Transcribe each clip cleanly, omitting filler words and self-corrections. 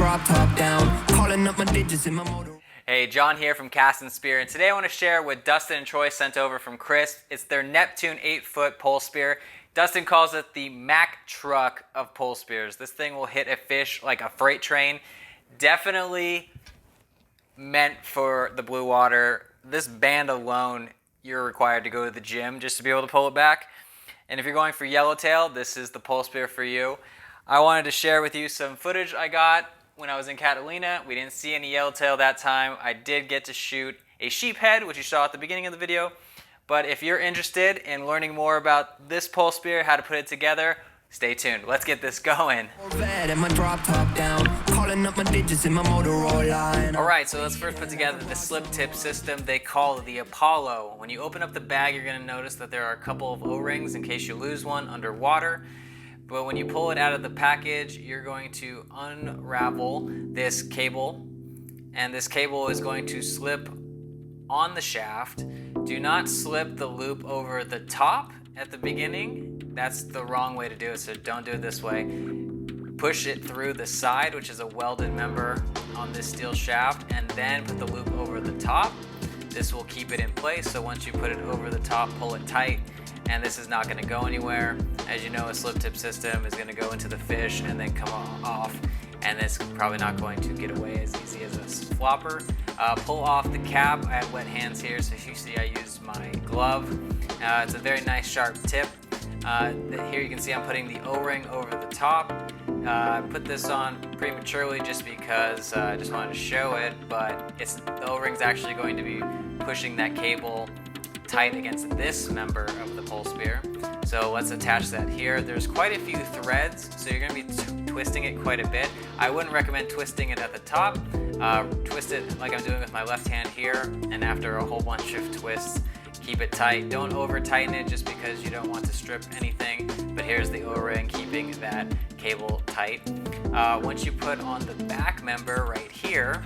drop top down, calling up my digits in my motor. Hey, John here from Cast and Spear, and today I want to share what Dustin and Troy sent over from Crist. It's their Neptune 8-foot pole spear. Dustin calls it the Mack Truck of pole spears. This thing will hit a fish like a freight train. Definitely meant for the blue water. This band alone, you're required to go to the gym just to be able to pull it back. And if you're going for yellowtail, this is the pole spear for you. I wanted to share with you some footage I got when I was in Catalina. We didn't see any yellowtail that time. I did get to shoot a sheephead, which you saw at the beginning of the video. But if you're interested in learning more about this pole spear, how to put it together, stay tuned. Let's get this going. Alright, so let's first put together the slip tip system they call the Apollo. When you open up the bag, you're going to notice that there are a couple of O-rings in case you lose one underwater. But when you pull it out of the package, you're going to unravel this cable, and this cable is going to slip on the shaft. Do not slip the loop over the top at the beginning. That's the wrong way to do it, so don't do it this way. Push it through the side, which is a welded member on this steel shaft, and then put the loop over the top. This will keep it in place, so once you put it over the top, pull it tight, and this is not going to go anywhere. As you know, a slip tip system is going to go into the fish and then come off, and it's probably not going to get away as easy as a flopper. Pull off the cap. I have wet hands here, so you see I use my glove. It's a very nice sharp tip. Here you can see I'm putting the O-ring over the top. I put this on prematurely just because I just wanted to show it, but the O-ring's actually going to be pushing that cable tight against this member of the pole spear. So let's attach that here. There's quite a few threads, so you're going to be twisting it quite a bit. I wouldn't recommend twisting it at the top. Twist it like I'm doing with my left hand here, and after a whole bunch of twists, keep it tight. Don't over tighten it just because you don't want to strip anything, but here's the O-ring keeping that cable tight. Once you put on the back member right here,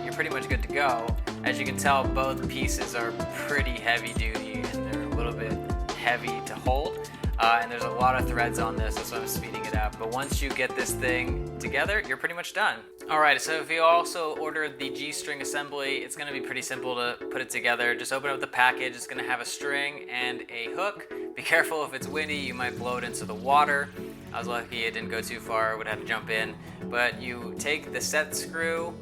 you're pretty much good to go. As you can tell, both pieces are pretty heavy duty and they're a little bit heavy to hold. And there's a lot of threads on this, that's why I'm speeding it up. But once you get this thing together, you're pretty much done. Alright, so if you also ordered the G-string assembly, it's going to be pretty simple to put it together. Just open up the package, it's going to have a string and a hook. Be careful if it's windy, you might blow it into the water. I was lucky it didn't go too far, I would have to jump in. But you take the set screw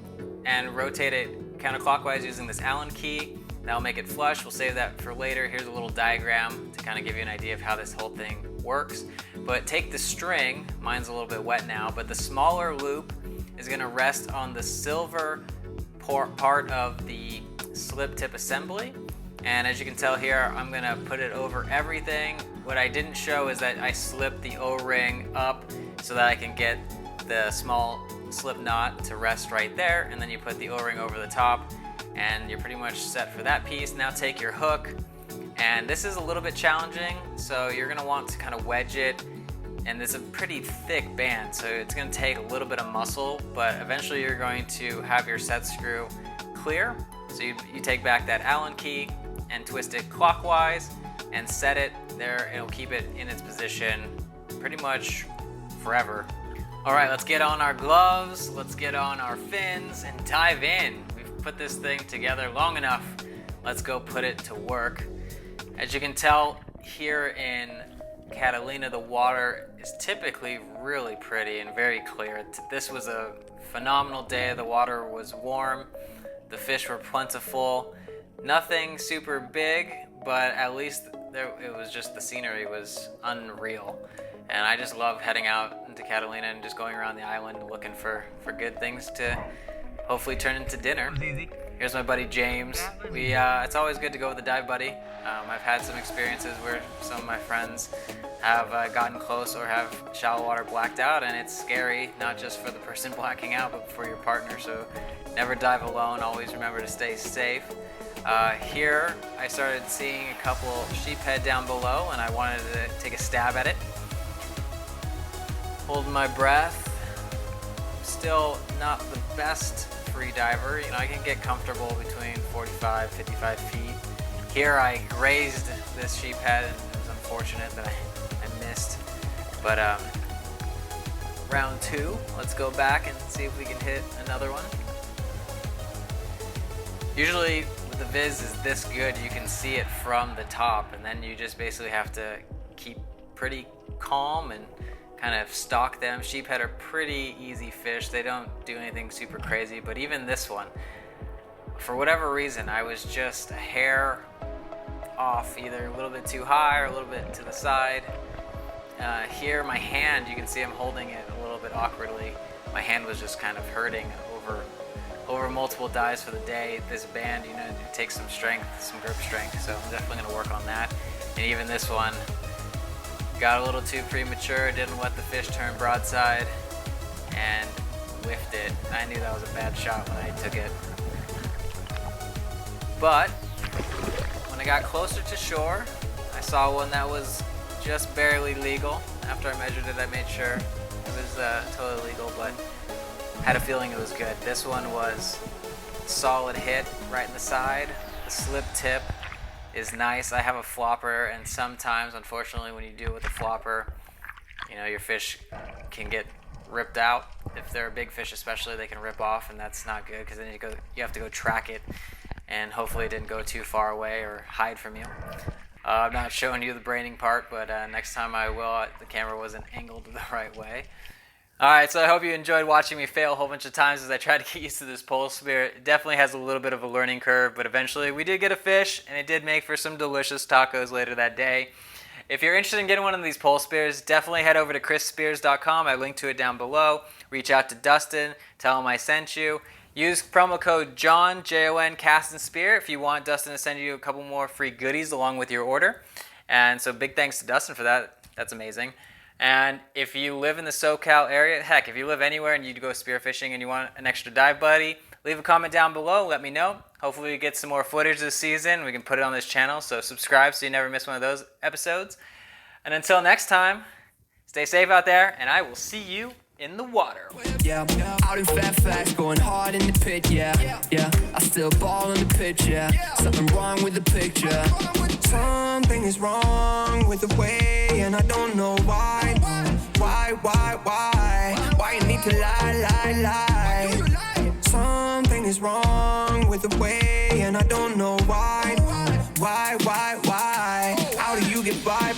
and rotate it counterclockwise using this Allen key. That'll make it flush. We'll save that for later. Here's a little diagram to kind of give you an idea of how this whole thing works. But take the string, mine's a little bit wet now, but the smaller loop is going to rest on the silver part of the slip tip assembly. And as you can tell here, I'm going to put it over everything. What I didn't show is that I slipped the O-ring up so that I can get the small slip knot to rest right there, and then you put the O-ring over the top, and you're pretty much set for that piece. Now take your hook, and this is a little bit challenging, so you're going to want to kind of wedge it, and it's a pretty thick band, so it's going to take a little bit of muscle, but eventually you're going to have your set screw clear. So you take back that Allen key and twist it clockwise and set it there. It'll keep it in its position pretty much forever. Alright, let's get on our gloves, let's get on our fins, and dive in. We've put this thing together long enough. Let's go put it to work. As you can tell, here in Catalina, the water is typically really pretty and very clear. This was a phenomenal day. The water was warm, the fish were plentiful. Nothing super big, but at least it was just, the scenery was unreal. And I just love heading out into Catalina and just going around the island looking for good things to hopefully turn into dinner. Here's my buddy James. It's always good to go with a dive buddy. I've had some experiences where some of my friends have gotten close or have shallow water blacked out, and it's scary, not just for the person blacking out, but for your partner. So never dive alone, always remember to stay safe. Here I started seeing a couple sheephead down below, and I wanted to take a stab at it. Holding my breath. Still not the best free diver. You know, I can get comfortable between 45, 55 feet. Here I grazed this sheephead, and it was unfortunate that I missed. But round 2. Let's go back and see if we can hit another one. Usually the viz is this good, you can see it from the top, and then you just basically have to keep pretty calm and kind of stalk them. Sheephead are pretty easy fish. They don't do anything super crazy, but even this one, for whatever reason, I was just a hair off, either a little bit too high or a little bit to the side. Here, my hand, you can see I'm holding it a little bit awkwardly. My hand was just kind of hurting over multiple dives for the day. This band, you know, it takes some strength, some grip strength, so I'm definitely gonna work on that. And even this one, got a little too premature, didn't let the fish turn broadside, and whiffed it. I knew that was a bad shot when I took it. But when I got closer to shore, I saw one that was just barely legal. After I measured it, I made sure it was totally legal, but had a feeling it was good. This one was a solid hit right in the side. The slip tip is nice. I have a flopper, and sometimes, unfortunately, when you do it with a flopper, you know, your fish can get ripped out. If they're a big fish especially, they can rip off, and that's not good, because then you have to go track it, and hopefully it didn't go too far away or hide from you. I'm not showing you the braining part, but next time I will. The camera wasn't angled the right way. Alright, so I hope you enjoyed watching me fail a whole bunch of times as I tried to get used to this polespear. It definitely has a little bit of a learning curve, but eventually we did get a fish, and it did make for some delicious tacos later that day. If you're interested in getting one of these polespears, definitely head over to cristspears.com. I linked to it down below. Reach out to Dustin, tell him I sent you. Use promo code JOHN, J-O-N, Cast and Spear if you want Dustin to send you a couple more free goodies along with your order. And so big thanks to Dustin for that. That's amazing. And if you live in the SoCal area, heck, if you live anywhere and you go spearfishing and you want an extra dive buddy, leave a comment down below, let me know. Hopefully we get some more footage this season. We can put it on this channel, so subscribe so you never miss one of those episodes. And until next time, stay safe out there, and I will see you in the water. Yeah, out in fast, going hard in the pit, yeah. I still ball in the pitch, yeah. Something wrong with the picture. Something is wrong with the way, and I don't know why. Why you need to lie? Something is wrong with the way, and I don't know why. How do you get by?